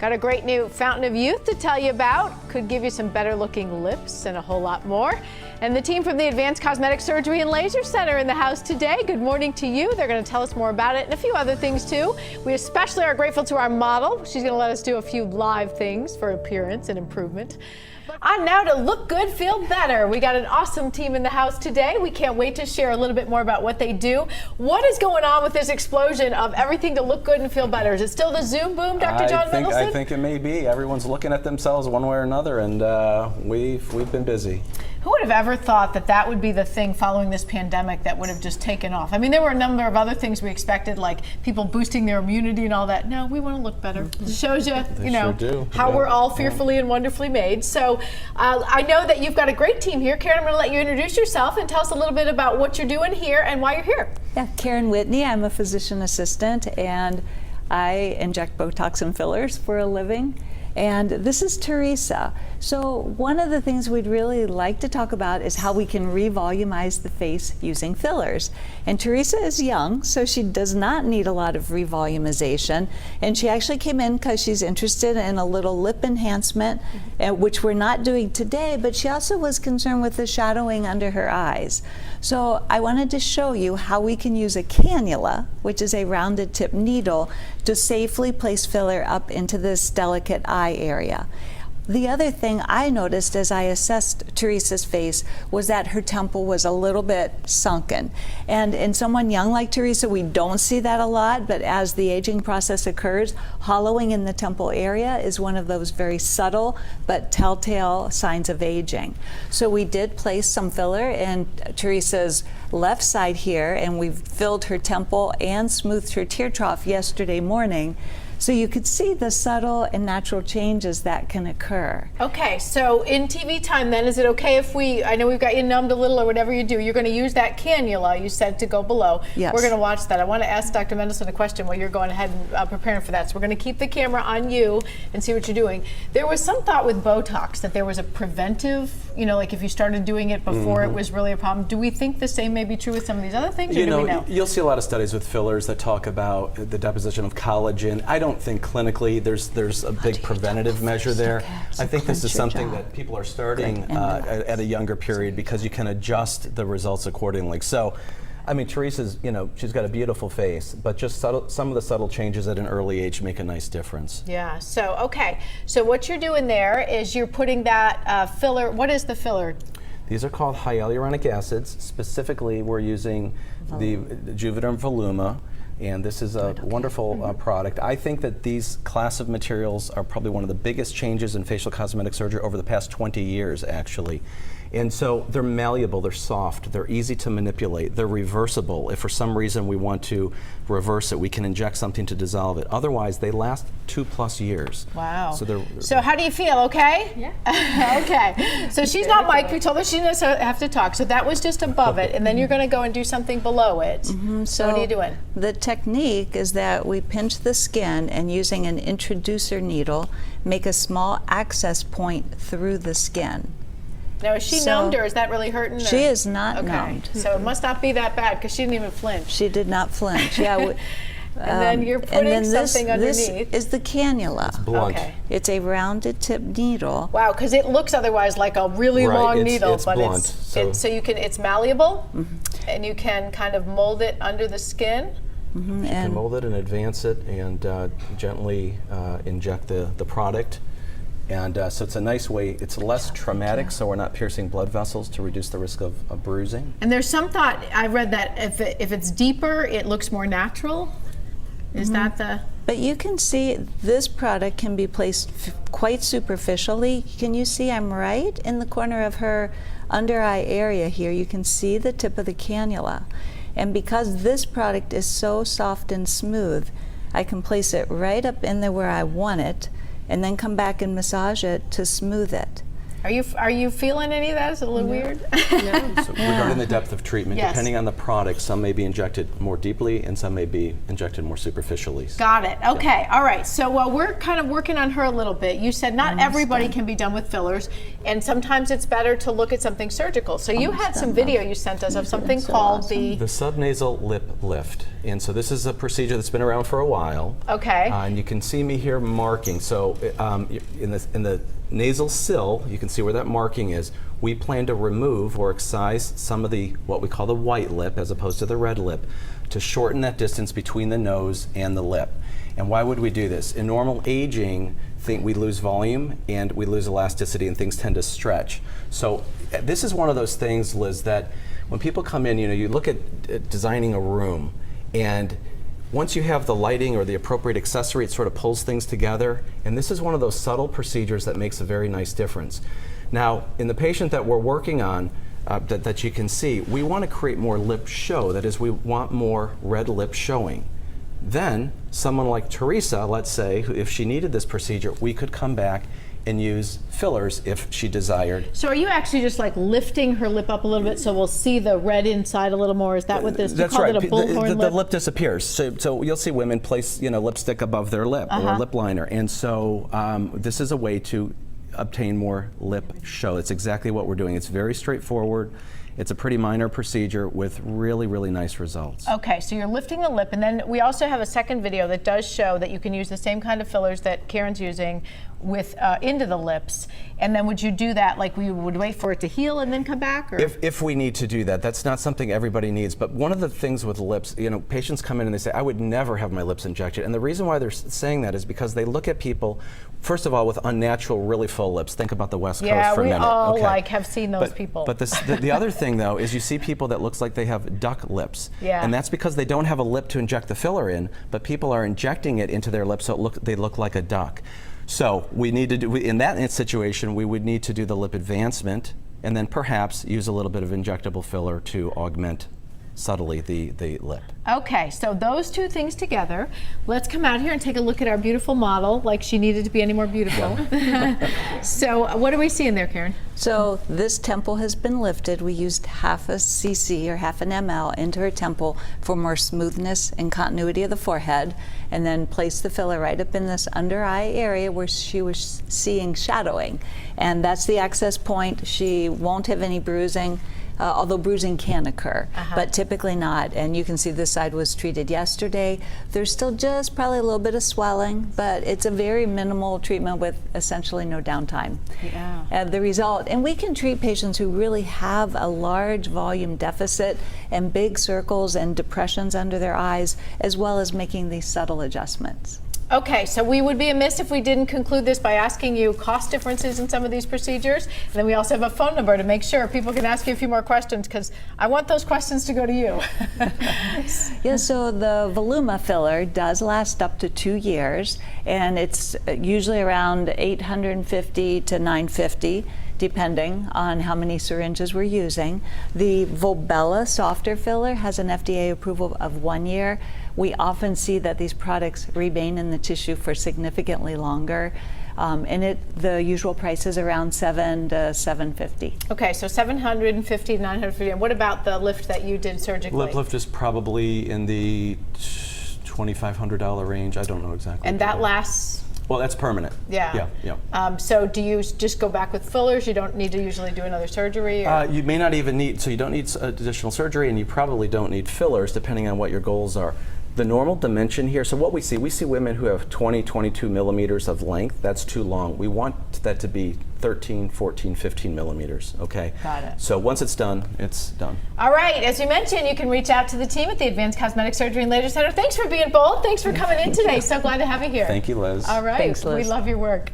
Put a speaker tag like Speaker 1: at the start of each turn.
Speaker 1: Got a great new fountain of youth to tell you about. Could give you some better looking lips and a whole lot more. And the team from the Advanced Cosmetic Surgery and Laser Center in the house today. Good morning to you. They're going to tell us more about it and a few other things too. We especially are grateful to our model. She's going to let us do a few live things for appearance and improvement. On now to look good, feel better. We got an awesome team in the house today. We can't wait to share a little bit more about what they do. What is going on with this explosion of everything to look good and feel better? Is it still the Zoom boom, Dr. Jon Mendelsohn?
Speaker 2: I think it may be. Everyone's looking at themselves one way or another, and we've been busy.
Speaker 1: Who would have ever thought that that would be the thing following this pandemic that would have just taken off? I mean, there were a number of other things we expected, like people boosting their immunity and all that. No, we want to look better. It shows you, how we're all fearfully and wonderfully made. So I know that you've got a great team here. Karen, I'm going to let you introduce yourself and tell us a little bit about what you're doing here and why you're here.
Speaker 3: Yeah, Karen Whitney. I'm a physician assistant, and I inject Botox and fillers for a living. And this is Teresa. So one of the things we'd really like to talk about is how we can revolumize the face using fillers. And Teresa is young, so she does not need a lot of revolumization. And she actually came in because she's interested in a little lip enhancement, which we're not doing today, but she also was concerned with the shadowing under her eyes. So I wanted to show you how we can use a cannula, which is a rounded tip needle, to safely place filler up into this delicate eye area. The other thing I noticed as I assessed Teresa's face was that her temple was a little bit sunken. And in someone young like Teresa, we don't see that a lot, but as the aging process occurs, hollowing in the temple area is one of those very subtle but telltale signs of aging. So we did place some filler in Teresa's left side here, and we filled her temple and smoothed her tear trough yesterday morning. So you could see the subtle and natural changes that can occur.
Speaker 1: Okay, so in TV time then, is it okay if I know we've got you numbed a little or whatever you do, you're going to use that cannula you said to go below.
Speaker 3: Yes.
Speaker 1: We're going to watch that. I want to ask Dr. Mendelsohn a question while you're going ahead and preparing for that. So we're going to keep the camera on you and see what you're doing. There was some thought with Botox that there was a preventive, like if you started doing it before it was really a problem. Do we think the same may be true with some of these other things, or do we know?
Speaker 2: You'll see a lot of studies with fillers that talk about the deposition of collagen. I don't think clinically there's a big preventative measure there.
Speaker 3: Okay.
Speaker 2: I think this is something that people are starting at a younger period because you can adjust the results accordingly. So, I mean, Teresa's, she's got a beautiful face, but just some of the subtle changes at an early age make a nice difference.
Speaker 1: Yeah, so, okay. So what you're doing there is you're putting that filler. What is the filler?
Speaker 2: These are called hyaluronic acids. Specifically, we're using the Juvederm Voluma. And this is a wonderful product. I think that these class of materials are probably one of the biggest changes in facial cosmetic surgery over the past 20 years, actually. And so they're malleable, they're soft, they're easy to manipulate, they're reversible. If for some reason we want to reverse it, we can inject something to dissolve it. Otherwise, they last 2+ years.
Speaker 1: Wow.
Speaker 2: So,
Speaker 1: so how do you feel, okay?
Speaker 4: Yeah.
Speaker 1: Okay. So she's not mic'd. We told her she doesn't have to talk. So that was just above it, and then you're going to go and do something below it. So what are you doing?
Speaker 3: The technique is that we pinch the skin and using an introducer needle, make a small access point through the skin.
Speaker 1: Now, is she numbed, or is that really hurting?
Speaker 3: She is not numbed.
Speaker 1: So it must not be that bad because she didn't even flinch.
Speaker 3: She did not flinch. Yeah.
Speaker 1: And then you're putting something underneath.
Speaker 3: This is the cannula.
Speaker 2: it's blunt.
Speaker 1: Okay.
Speaker 3: It's a rounded tip needle.
Speaker 1: Wow, because it looks otherwise like a really long needle,
Speaker 2: it's
Speaker 1: but
Speaker 2: blunt.
Speaker 1: it's malleable, and you can kind of mold it under the skin.
Speaker 2: You can mold it and advance it and gently inject the product. And so it's a nice way, it's less traumatic, so we're not piercing blood vessels to reduce the risk of bruising.
Speaker 1: And there's some thought, I read that if it's deeper, it looks more natural. Is that the...
Speaker 3: But you can see this product can be placed quite superficially. Can you see I'm right in the corner of her under eye area here? You can see the tip of the cannula. And because this product is so soft and smooth, I can place it right up in there where I want it, and then come back and massage it to smooth it.
Speaker 1: Are you feeling any of that? Is it a little weird?
Speaker 2: No. So regarding the depth of treatment, depending on the product, some may be injected more deeply and some may be injected more superficially.
Speaker 1: Got it. Okay. All right. So we're kind of working on her a little bit. You said not everybody can be done with fillers, and sometimes it's better to look at something surgical. So you had some video you sent us of something called the
Speaker 2: subnasal lip lift. And so this is a procedure that's been around for a while.
Speaker 1: Okay.
Speaker 2: And you can see me here marking. So in the nasal sill, you can see where that marking is. We plan to remove or excise some of the, what we call the white lip as opposed to the red lip, to shorten that distance between the nose and the lip. And why would we do this? In normal aging, we lose volume and we lose elasticity and things tend to stretch. So this is one of those things, Liz, that when people come in, you look at designing a room, and once you have the lighting or the appropriate accessory, it sort of pulls things together. And this is one of those subtle procedures that makes a very nice difference. Now, in the patient that we're working on, that you can see, we want to create more lip show. That is, we want more red lip showing. Then, someone like Teresa, let's say, if she needed this procedure, we could come back and use fillers if she desired.
Speaker 1: So are you actually just like lifting her lip up a little bit so we'll see the red inside a little more? Is that what this,
Speaker 2: That's
Speaker 1: you call
Speaker 2: right.
Speaker 1: it a bullhorn lip?
Speaker 2: The lip disappears. So you'll see women place lipstick above their lip or lip liner. And so this is a way to obtain more lip show. It's exactly what we're doing. It's very straightforward. It's a pretty minor procedure with really, really nice results.
Speaker 1: Okay, so you're lifting the lip, and then we also have a second video that does show that you can use the same kind of fillers that Karen's using with into the lips. And then would you do that like we would wait for it to heal and then come back? Or?
Speaker 2: If we need to do that, that's not something everybody needs. But one of the things with lips, patients come in and they say, I would never have my lips injected. And the reason why they're saying that is because they look at people, first of all, with unnatural, really full lips. Think about the West Coast for a minute.
Speaker 1: Yeah, we all
Speaker 2: okay.
Speaker 1: have seen those people.
Speaker 2: But the other thing, though, is you see people that looks like they have duck lips.
Speaker 1: Yeah.
Speaker 2: And that's because they don't have a lip to inject the filler in, but people are injecting it into their lips so they look like a duck. So we need to do, in that situation, we would need to do the lip advancement and then perhaps use a little bit of injectable filler to augment subtly the lip.
Speaker 1: Okay, so those two things together. Let's come out here and take a look at our beautiful model, like she needed to be any more beautiful. So what are we seeing there, Karen?
Speaker 3: So this temple has been lifted. We used half a cc or half an ml into her temple for more smoothness and continuity of the forehead, and then placed the filler right up in this under eye area where she was seeing shadowing. And that's the access point. She won't have any bruising. Although bruising can occur, but typically not. And you can see this side was treated yesterday. There's still just probably a little bit of swelling, but it's a very minimal treatment with essentially no downtime.
Speaker 1: Yeah.
Speaker 3: And the result, and we can treat patients who really have a large volume deficit and big circles and depressions under their eyes, as well as making these subtle adjustments.
Speaker 1: Okay, so we would be amiss if we didn't conclude this by asking you cost differences in some of these procedures. And then we also have a phone number to make sure people can ask you a few more questions, because I want those questions to go to you.
Speaker 3: Yeah, so the Voluma filler does last up to 2 years, and it's usually around $850 to $950. Depending on how many syringes we're using. The Volbella softer filler has an FDA approval of 1 year. We often see that these products remain in the tissue for significantly longer. And the usual price is around $700 to $750.
Speaker 1: Okay, so $750 to $950. And what about the lift that you did surgically?
Speaker 2: Lip lift is probably in the $2,500 range. I don't know exactly.
Speaker 1: And that lasts?
Speaker 2: Well, that's permanent.
Speaker 1: Yeah.
Speaker 2: Yeah.
Speaker 1: So do you just go back with fillers? You don't need to usually do another surgery? Or?
Speaker 2: You may not even need, so you don't need additional surgery, and you probably don't need fillers depending on what your goals are. The normal dimension here, so what we see women who have 20, 22 millimeters of length. That's too long. We want that to be 13, 14, 15 millimeters, okay?
Speaker 1: Got it.
Speaker 2: So once it's done, it's done.
Speaker 1: All right, as you mentioned, you can reach out to the team at the Advanced Cosmetic Surgery and Laser Center. Thanks for being bold. Thanks for coming in today. So glad to have you here.
Speaker 2: Thank you, Liz.
Speaker 1: All right,
Speaker 3: Thanks, Liz.
Speaker 1: We love your work.